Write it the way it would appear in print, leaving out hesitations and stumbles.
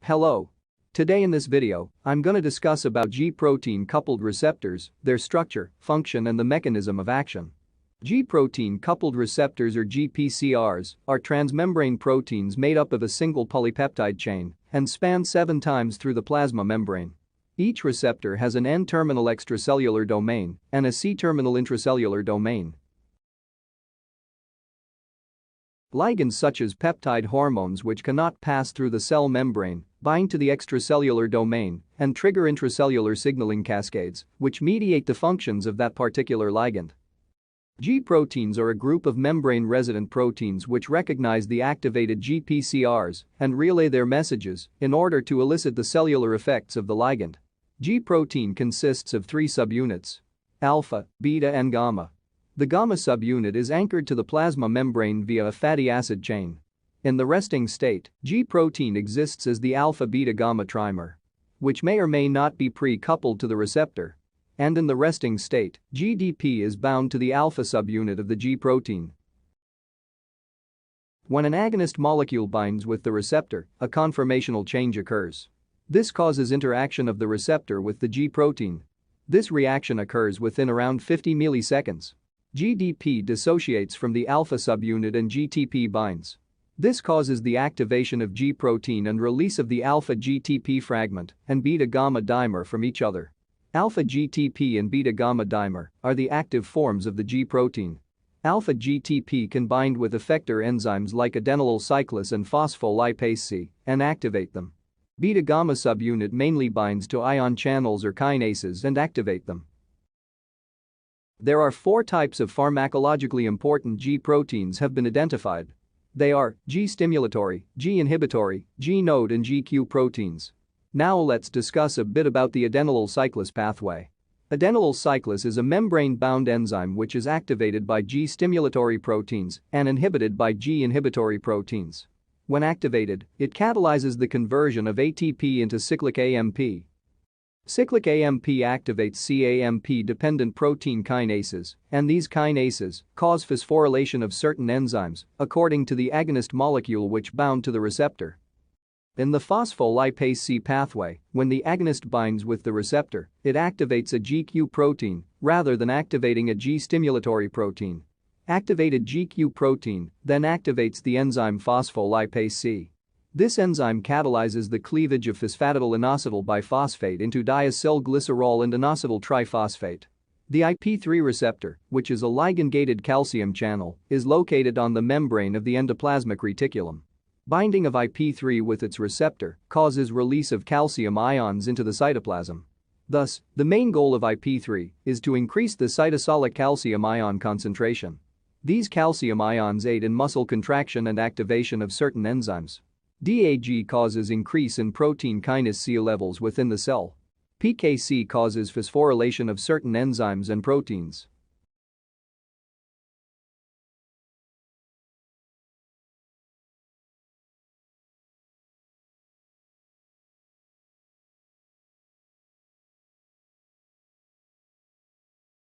Hello. Today in this video, I'm gonna discuss about G-protein coupled receptors, their structure, function and the mechanism of action. G-protein coupled receptors or GPCRs are transmembrane proteins made up of a single polypeptide chain and span 7 times through the plasma membrane. Each receptor has an N-terminal extracellular domain and a C-terminal intracellular domain. Ligands such as peptide hormones which cannot pass through the cell membrane bind to the extracellular domain and trigger intracellular signaling cascades which mediate the functions of that particular ligand. G-proteins are a group of membrane-resident proteins which recognize the activated GPCRs and relay their messages in order to elicit the cellular effects of the ligand. G-protein consists of 3 subunits: alpha, beta and gamma. The gamma subunit is anchored to the plasma membrane via a fatty acid chain. In the resting state, G-protein exists as the alpha-beta-gamma trimer, which may or may not be pre-coupled to the receptor. And in the resting state, GDP is bound to the alpha subunit of the G-protein. When an agonist molecule binds with the receptor, a conformational change occurs. This causes interaction of the receptor with the G-protein. This reaction occurs within around 50 milliseconds. GDP dissociates from the alpha subunit and GTP binds. This causes the activation of G-protein and release of the alpha-GTP fragment and beta-gamma dimer from each other. Alpha-GTP and beta-gamma dimer are the active forms of the G-protein. Alpha-GTP can bind with effector enzymes like adenylyl cyclase and phospholipase C and activate them. Beta-gamma subunit mainly binds to ion channels or kinases and activate them. There are 4 types of pharmacologically important G-proteins have been identified. They are G-stimulatory, G-inhibitory, G-node and GQ proteins. Now let's discuss a bit about the adenylyl cyclase pathway. Adenylyl cyclase is a membrane-bound enzyme which is activated by G-stimulatory proteins and inhibited by G-inhibitory proteins. When activated, it catalyzes the conversion of ATP into cyclic AMP. Cyclic AMP activates cAMP-dependent protein kinases, and these kinases cause phosphorylation of certain enzymes according to the agonist molecule which bound to the receptor. In the phospholipase C pathway, when the agonist binds with the receptor, it activates a GQ protein rather than activating a G-stimulatory protein. Activated GQ protein then activates the enzyme phospholipase C. This enzyme catalyzes the cleavage of phosphatidylinositol biphosphate into diacylglycerol and inositol triphosphate. The IP3 receptor, which is a ligand-gated calcium channel, is located on the membrane of the endoplasmic reticulum. Binding of IP3 with its receptor causes release of calcium ions into the cytoplasm. Thus, the main goal of IP3 is to increase the cytosolic calcium ion concentration. These calcium ions aid in muscle contraction and activation of certain enzymes. DAG causes increase in protein kinase C levels within the cell. PKC causes phosphorylation of certain enzymes and proteins.